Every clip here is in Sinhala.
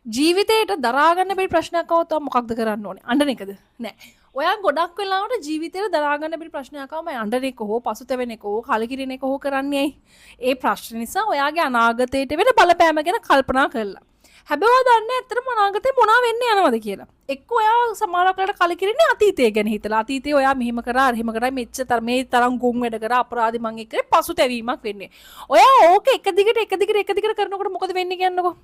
ජීවිතේට දරා ගන්න බැරි ප්‍රශ්නයක් આવුවොත් මොකක්ද කරන්න ඕනේ? අඬන එකද? නෑ. ඔයා ගොඩක් වෙලාවට ජීවිතේට දරා ගන්න බැරි ප්‍රශ්නයක් ආවම අඬන එක හෝ පසුතැවෙන එක හෝ කලකිරීම එක හෝ කරන්නේ ඇයි? ඒ ප්‍රශ්න නිසා ඔයාගේ අනාගතයට වෙන බලපෑම ගැන කල්පනා කරලා. හැබැයි ඔයා දන්නේ ඇත්තටම අනාගතේ මොනවා වෙන්න යනවද කියලා. එක්ක ඔයා සමහරක් වෙලාවට කලකිරෙන්නේ අතීතය ගැන හිතලා. අතීතේ ඔයා මෙහෙම කරා එහෙම කරා මෙච්චර මේ තරම් ගුම් වැඩ කරා අපරාධි මං එක්ක පසුතැවීමක් වෙන්නේ. ඔයා ඕක එක දිගට කරනකොට මොකද වෙන්නේ කියන්නකෝ?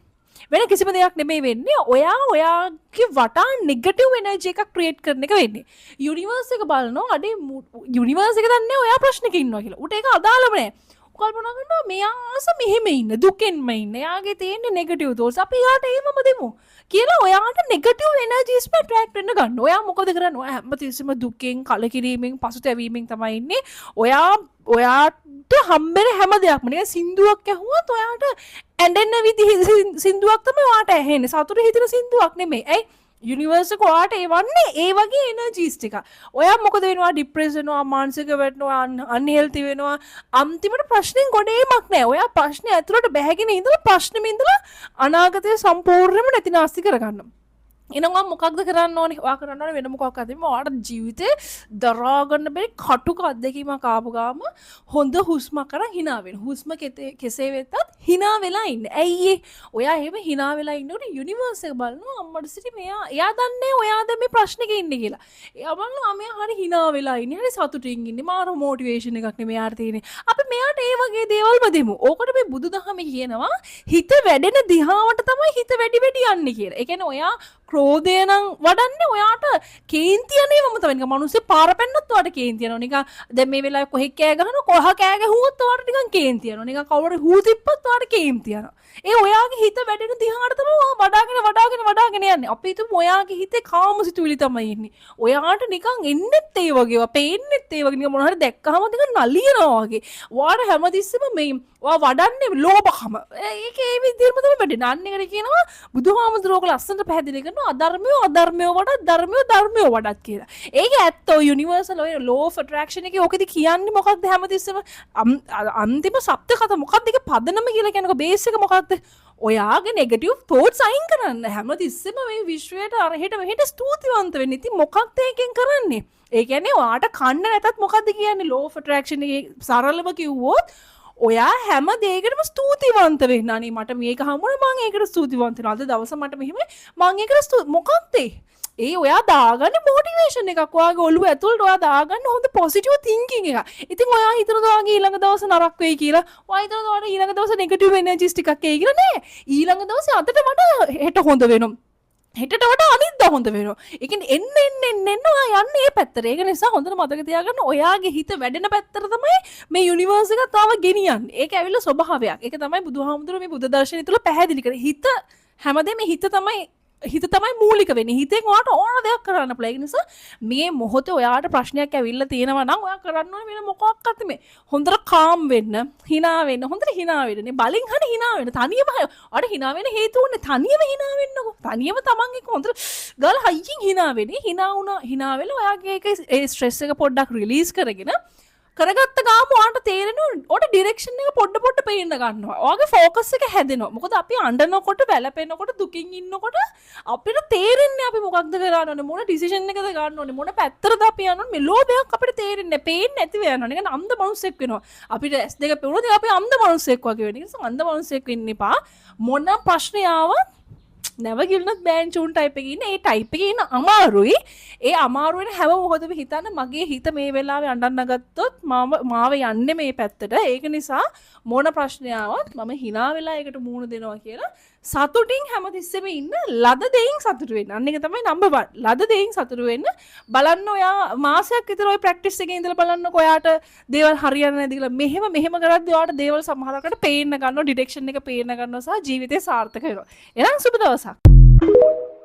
වෙන කිසිම දෙයක් නෙමෙයි වෙන්නේ. ඔයාගේ වටා නෙගටිව් එනර්ජි එකක් ක්‍රියේට් කරන එක වෙන්නේ. යුනිවර්ස් එක බලනවා අඩේ යුනිවර්ස් එක දන්නේ ඔයා ප්‍රශ්නක ඉන්නවා කියලා. උට ඒක අදාළම නෑ. කල්පනා කරනවා මෙයා ආස මෙහෙම ඉන්න දුකෙන්ම ඉන්න. එයාගේ තියෙන නෙගටිව් තෝට්ස් අපි යාට ඒවම දෙමු කියලා ඔයාට නෙගටිව් එනර්ජිස් මේ ඇට්‍රැක්ට් වෙන්න ගන්න. ඔයා මොකද කරන්නේ? ඔයා හැමතිස්සෙම දුකෙන් කලකිරීමෙන් පසුතැවීමෙන් තමයි ඉන්නේ. ඔයාට හම්බෙන හැම දෙයක්ම නිකන් සින්දුවක් ඇහුවත් ඔයාට ඇඬෙන්න විදිහ සින්දුවක් තමයි ඔයාට ඇහෙන්නේ. සතුට හිතෙන සින්දුවක් නෙමෙයි. ඇයි? යුනිවර්ස් එක ඔයාට එවන්නේ ඒ වගේ එනර්ජිස් ටික. ඔයා මොකද වෙනවා? ડિප්‍රෙස් වෙනවා, මානසික වෙනවා, අන්හෙල්ති වෙනවා. අන්තිමට ප්‍රශ්නෙන් ගොඩේමක් නැහැ. ඔයා ප්‍රශ්නේ ඇතුළට බැහැගෙන ඉඳලා ප්‍රශ්නෙම ඉඳලා අනාගතය සම්පූර්ණයෙන්ම නැති නාස්ති කරගන්නවා. එනවා මොකක්ද කරන්න ඕනේ? ඔයා කරන්න ඕනේ වෙන මොකක්ද නෙමෙයි. ඔයාට ජීවිතේ දරා ගන්න බැරි කටුක අත්දැකීමක් ආපු ගාම හොඳ හුස්මක් අරන් hina වෙන්න. හුස්ම කෙසේ වෙතත් hina වෙලා ඉන්න. ඇයි ඔයා එහෙම hina වෙලා ඉන්නකොට යුනිවර්ස් එක බලනවා අම්මට සිටි එයා දන්නේ ඔයා දැන් මේ ප්‍රශ්නෙක ඉන්නේ කියලා. එයා බලනවා මෙයා හරි hina වෙලා ඉන්නේ. හරි සතුටින් ඉන්නේ. මාර මොටිවේෂන් එකක් නෙමෙයි යාට තියෙන්නේ. අපි මෙයාට ඒ වගේ දේවල්ම දෙමු. ඕකට මේ බුදුදහමේ කියනවා හිත වැඩෙන දිහාවට තමයි හිත වැඩි යන්නේ කියලා. ඒ කියන්නේ ඔයා ක්‍රෝධය නම් වඩන්නේ ඔයාට කේන්ති යනේවම තමයි. නිකන් මිනිස්සු පාර පැන්නොත් ඔයාට කේන්ති යනවා. නිකන් දැන් මේ වෙලාවේ කොහෙක් කෑ ගහනවා කොහ කෑ ගැහුවොත් ඔයාට නිකන් කේන්ති යනවා. නිකන් කවුරු හූ තිබ්බත් ඔයාට කේන්ති යනවා. ඒ ඔයාගේ හිත වැඩෙන දිහාට තමයි ඔයා වඩාගෙන යන්නේ. අපි හිතමු ඔයාගේ හිතේ කාමසිතුවිලි තමයි ඉන්නේ. ඔයාට නිකන් එන්නෙත් ඒ වගේ, පේන්නෙත් ඒ වගේ නිකන් මොනවා හරි දැක්කහම නිකන් නලියනවා වගේ. ඔයාට හැමතිස්සෙම මේ ඔයා වඩන්නේ ලෝභකම. ඒක ඒ විදිහටම තමයි වැඩෙන්නේ. අන්න ඒකට කියනවා බුදුහාමුදුරුවෝ ලස්සනට පැහැදිලි කරනවා අධර්මයෝ වඩා ධර්මයෝ වඩාත් කියලා. ඒක ඇත්ත. ඔය යුනිවර්සල් ඔය ලෝ ඔෆ් ඇට්‍රැක්ෂන් එකේ ඕකෙදි කියන්නේ මොකක්ද හැමතිස්සෙම අන්තිම සත්‍ය කතා මොකක්ද? ඒක පදනම කියලා කියනකො බේස් එක මොකක්ද? ඔයාගේ නෙගටිව් තෝට්ස් අයින් කරන්න. හැමතිස්සෙම මේ විශ්වයට අරහෙට මෙහෙට ස්තුතිවන්ත වෙන්න. ඉතින් මොකක්ද ඒකෙන් කරන්නේ? ඒ කියන්නේ ඔයාට කන්න නැතත් මොකක්ද කියන්නේ? ලෝ ඔෆ් ඇට්‍රැක්ෂන් එකේ සරලව කිව්වොත් ඔයා හැම දෙයකටම ස්තුතිවන්ත වෙන්න. අනේ මට මේක හම්බුණා මම ඒකට ස්තුතිවන්ත වෙනවා. අද දවස මට මෙහෙම මම ඒකට මොකක්ද ඒ ඔයා දාගන්න මොටිවේෂන් එකක්. ඔයාගේ ඔළුව ඇතුළට ඔයා දාගන්න හොඳ පොසිටිව් තින්කින් එකක්. ඉතින් ඔයා හිතනවා ඔයාගේ ඊළඟ දවස නරක වෙයි කියලා. ඔයා හිතනවා ඔයාට ඊළඟ දවස නෙගටිව් එනර්ජිස් ටිකක් එයි කියලා. නෑ. ඊළඟ දවසේ අදට මට හෙට හොඳ වෙනවා. හෙටට වඩා අනිද්දා හොඳ වෙනවා. ඒ කියන්නේ එන්න ඔයා යන්නේ මේ පැත්තට. ඒක නිසා හොඳට මතක තියාගන්න ඔයාගේ හිත වැඩෙන පැත්තට තමයි මේ යුනිවර්ස් එක තාම ගෙනියන්නේ. ඒක ඇවිල්ලා ස්වභාවයක්. ඒක තමයි බුදුහාමුදුරුවෝ මේ බුද්ධ දර්ශනය තුල පැහැදිලි කරේ. හිත හැමදේම හිත තමයි මූලික වෙන්නේ. හිතෙන් ඔයාට ඕන දෙයක් කරන්න පුළුවන්. ඒ නිසා මේ මොහොතේ ඔයාට ප්‍රශ්නයක් ඇවිල්ලා තියෙනවා නම් ඔයා කරන්න ඕනේ වෙන මොකක්වත් නෙමෙයි. හොඳට කාම් වෙන්න, hina වෙන්න, හොඳට hina වෙන්න. බලින් හරි hina වෙන්න. තනියම ඔයාට hina වෙන හේතුවනේ තනියම hina වෙන්නකෝ. තනියම තමන් එක්ක හොඳට ගාල හයියෙන් hina වෙන්නේ. hina වෙලා ඔයාගේ ඒ ස්ට්‍රෙස් එක පොඩ්ඩක් රිලීස් කරගෙන කරගත්ත ගාම ඔයාට තේරෙනවා ඔයාට ඩිරෙක්ෂන් එක පොඩ පේන්න ගන්නවා. ඔයාගේ ફોකස් එක හැදෙනවා. මොකද අපි අඬනකොට, වැළපෙනකොට, දුකින් ඉන්නකොට අපිට තේරෙන්නේ අපි මොකක්ද කරන්න ඕනේ, මොන ඩිසිෂන් එකද ගන්න ඕනේ, මොන පැත්තටද අපි යන්න ඕනේ. මේ ලෝභයක් අපිට තේරෙන්නේ නැහැ. පේන්නේ නැතිව යනවා. නිකන් අන්ධ මනුස්සෙක් වෙනවා. අපිට S2 පෙවුනොත් අපි අන්ධ මනුස්සෙක් වගේ වෙනවා. ඒ නිසා අන්ධ මනුස්සෙක් වෙන්න එපා. මොන ප්‍රශ්නේ ආවත් නැවගිල්නොත් බෑන් චූන් ටයිප් එකේ ඉන්න ඒ ටයිප් එකේ ඉන්න අමාරුයි. ඒ අමාරු වෙන හැම මොහොතෙම හිතන්න මගේ හිත මේ වෙලාවේ අඬන්න ගත්තොත් මාව යන්නේ මේ පැත්තට. ඒක නිසා මොන ප්‍රශ්නය ආවත් මම hina වෙලා ඒකට මූණ දෙනවා කියලා සතුටින් හැමතිස්සෙම ඉන්න. ලද දෙයින් සතුටු වෙන්න. අන්න ඒක තමයි නම්බර් 1. ලද දෙයින් සතුටු වෙන්න. බලන්න ඔයා මාසයක් විතර ওই ප්‍රැක්ටිස් එකේ ඉඳලා බලන්නකො ඔයාට දේවල් හරියන්නේ නැද්ද කියලා. මෙහෙම කරද්දී ඔයාට දේවල් සමහරකට පේන්න ගන්නවා, ඩිරෙක්ෂන් එක පේන්න ගන්නවා සහ ජීවිතේ සාර්ථක වෙනවා. එහෙනම් සුබ දවසක්.